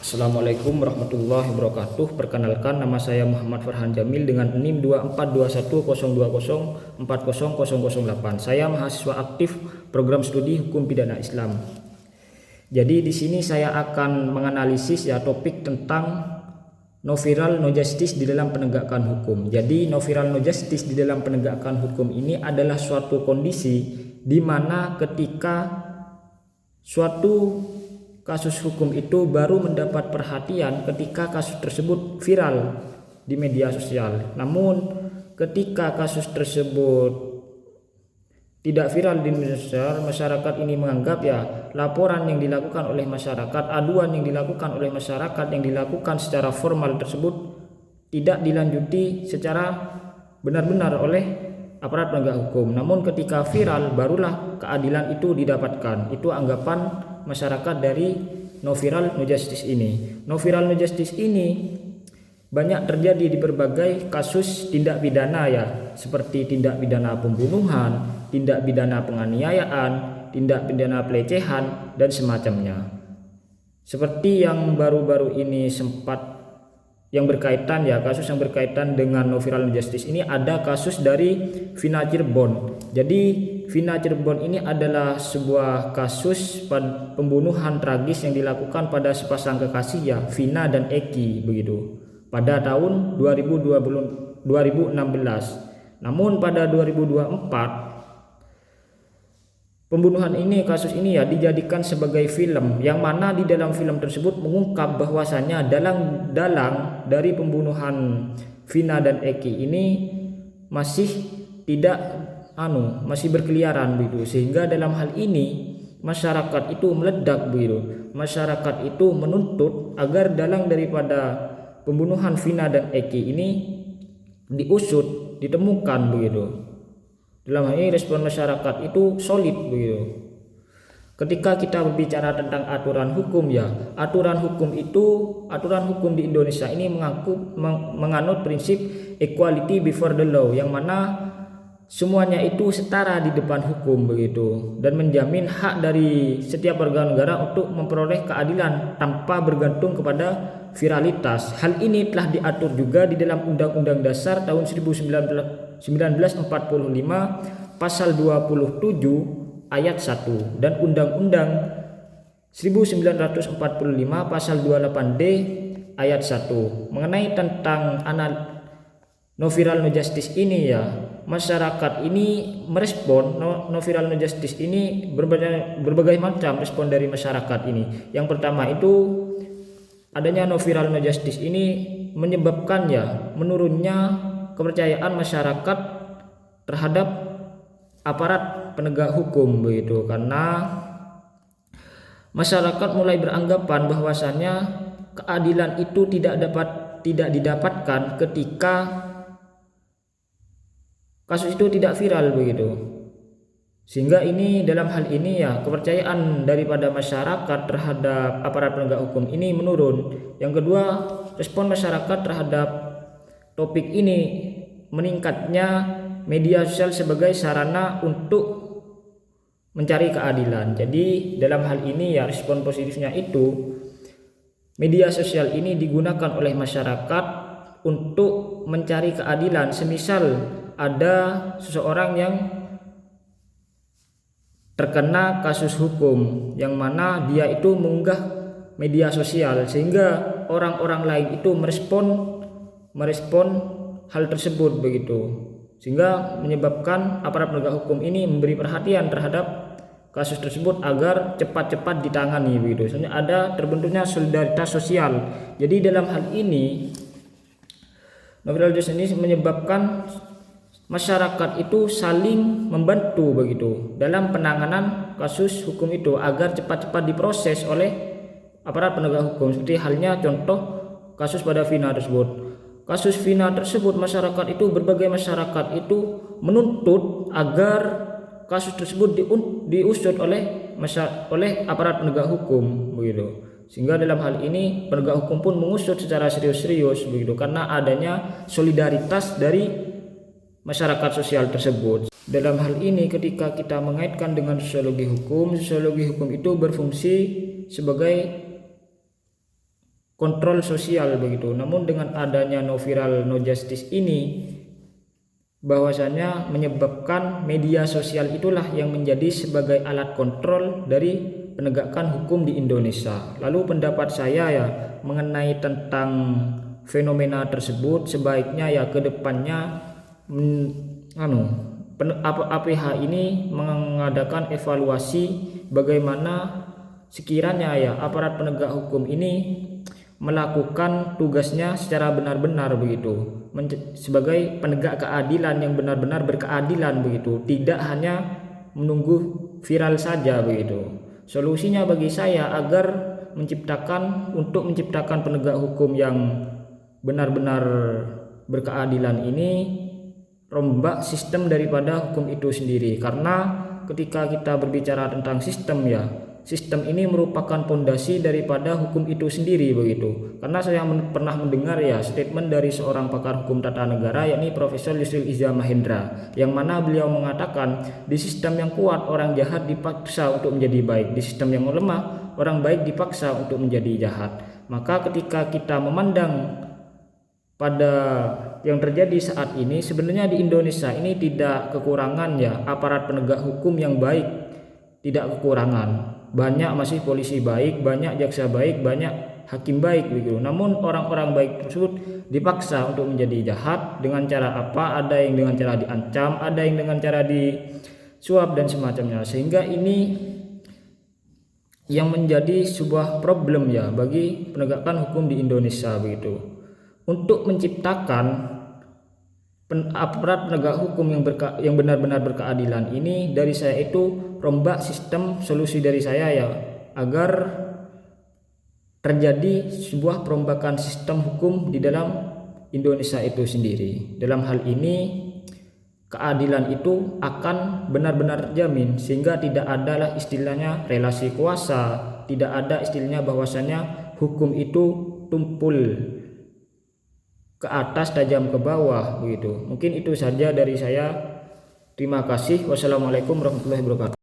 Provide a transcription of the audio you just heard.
Assalamualaikum warahmatullahi wabarakatuh. Perkenalkan, nama saya Muhammad Farhan Jamil dengan NIM 242102040008. Saya mahasiswa aktif program studi hukum pidana Islam. Jadi di sini saya akan menganalisis topik tentang no viral no justice di dalam penegakan hukum. Jadi no viral no justice di dalam penegakan hukum ini adalah suatu kondisi di mana ketika suatu kasus hukum itu baru mendapat perhatian ketika kasus tersebut viral di media sosial. Namun ketika kasus tersebut tidak viral di media sosial, masyarakat ini menganggap laporan yang dilakukan oleh masyarakat, aduan yang dilakukan oleh masyarakat yang dilakukan secara formal tersebut tidak dilanjuti secara benar-benar oleh aparat penegak hukum. Namun ketika viral barulah keadilan itu didapatkan. Itu anggapan masyarakat dari no viral no justice ini. No viral no justice ini banyak terjadi di berbagai kasus tindak pidana seperti tindak pidana pembunuhan, tindak pidana penganiayaan, tindak pidana pelecehan dan semacamnya. Seperti yang baru-baru ini yang berkaitan kasus yang berkaitan dengan no viral no justice ini, ada kasus dari Vina Cirebon. Jadi Vina Cirebon ini adalah sebuah kasus pembunuhan tragis yang dilakukan pada sepasang kekasih Vina dan Eki begitu pada tahun 2016. Namun pada 2024 pembunuhan ini, kasus ini dijadikan sebagai film, yang mana di dalam film tersebut mengungkap bahwasanya dalang dari pembunuhan Vina dan Eki ini masih masih berkeliaran begitu. Sehingga dalam hal ini masyarakat itu meledak begitu. Masyarakat itu menuntut agar dalang daripada pembunuhan Vina dan Eki ini diusut, ditemukan begitu. Dalam hal ini respon masyarakat itu solid begitu. Ketika kita berbicara tentang aturan hukum aturan hukum di Indonesia ini menganut prinsip equality before the law, yang mana semuanya itu setara di depan hukum begitu, dan menjamin hak dari setiap warga negara untuk memperoleh keadilan tanpa bergantung kepada viralitas. Hal ini telah diatur juga di dalam Undang-Undang Dasar tahun 1945 pasal 27 ayat 1 dan Undang-Undang 1945 pasal 28D ayat 1 mengenai tentang no viral no justice ini. Masyarakat ini merespon no viral no justice ini berbagai macam respon dari masyarakat ini. Yang pertama itu adanya no viral no justice ini menyebabkan menurunnya kepercayaan masyarakat terhadap aparat penegak hukum begitu, karena masyarakat mulai beranggapan bahwasannya keadilan itu tidak didapatkan ketika kasus itu tidak viral begitu. Sehingga ini dalam hal ini kepercayaan daripada masyarakat terhadap aparat penegak hukum ini menurun. Yang kedua, respon masyarakat terhadap topik ini meningkatnya media sosial sebagai sarana untuk mencari keadilan. Jadi dalam hal ini respon positifnya itu media sosial ini digunakan oleh masyarakat untuk mencari keadilan. Semisal ada seseorang yang terkena kasus hukum yang mana dia itu mengunggah media sosial, sehingga orang-orang lain itu merespon hal tersebut begitu, sehingga menyebabkan aparat penegak hukum ini memberi perhatian terhadap kasus tersebut agar cepat-cepat ditangani begitu. Soalnya ada terbentuknya solidaritas sosial. Jadi dalam hal ini no viral justice ini menyebabkan masyarakat itu saling membantu begitu dalam penanganan kasus hukum itu agar cepat-cepat diproses oleh aparat penegak hukum. Seperti halnya contoh kasus pada Vina tersebut. Kasus Vina tersebut berbagai masyarakat itu menuntut agar kasus tersebut diusut oleh aparat penegak hukum begitu. Sehingga dalam hal ini penegak hukum pun mengusut secara serius-serius begitu, karena adanya solidaritas dari masyarakat sosial tersebut. Dalam hal ini ketika kita mengaitkan dengan sosiologi hukum itu berfungsi sebagai kontrol sosial begitu. Namun dengan adanya no viral no justice ini, bahwasanya menyebabkan media sosial itulah yang menjadi sebagai alat kontrol dari penegakan hukum di Indonesia. Lalu pendapat saya ya mengenai tentang fenomena tersebut, sebaiknya ya ke depannya APH ini mengadakan evaluasi bagaimana sekiranya ya aparat penegak hukum ini melakukan tugasnya secara benar-benar begitu, sebagai penegak keadilan yang benar-benar berkeadilan begitu, tidak hanya menunggu viral saja begitu. Solusinya bagi saya agar menciptakan penegak hukum yang benar-benar berkeadilan ini, rombak sistem daripada hukum itu sendiri. Karena ketika kita berbicara tentang sistem ya, sistem ini merupakan pondasi daripada hukum itu sendiri begitu. Karena saya pernah mendengar ya statement dari seorang pakar hukum tata negara, yakni Profesor Yusril Iza Mahendra, yang mana beliau mengatakan di sistem yang kuat orang jahat dipaksa untuk menjadi baik, di sistem yang lemah orang baik dipaksa untuk menjadi jahat. Maka ketika kita memandang pada yang terjadi saat ini, sebenarnya di Indonesia ini tidak kekurangan ya aparat penegak hukum yang baik, tidak kekurangan. Banyak masih polisi baik, banyak jaksa baik, banyak hakim baik begitu. Namun orang-orang baik tersebut dipaksa untuk menjadi jahat dengan cara apa? Ada yang dengan cara diancam, ada yang dengan cara disuap dan semacamnya. Sehingga ini yang menjadi sebuah problem ya bagi penegakan hukum di Indonesia begitu. Untuk menciptakan aparat penegak hukum yang benar-benar berkeadilan ini, dari saya itu rombak sistem. Solusi dari saya ya agar terjadi sebuah perombakan sistem hukum di dalam Indonesia itu sendiri. Dalam hal ini keadilan itu akan benar-benar terjamin, sehingga tidak adalah istilahnya relasi kuasa, tidak ada istilahnya bahwasanya hukum itu tumpul ke atas tajam ke bawah begitu. Mungkin itu saja dari saya. Terima kasih. Wassalamualaikum warahmatullahi wabarakatuh.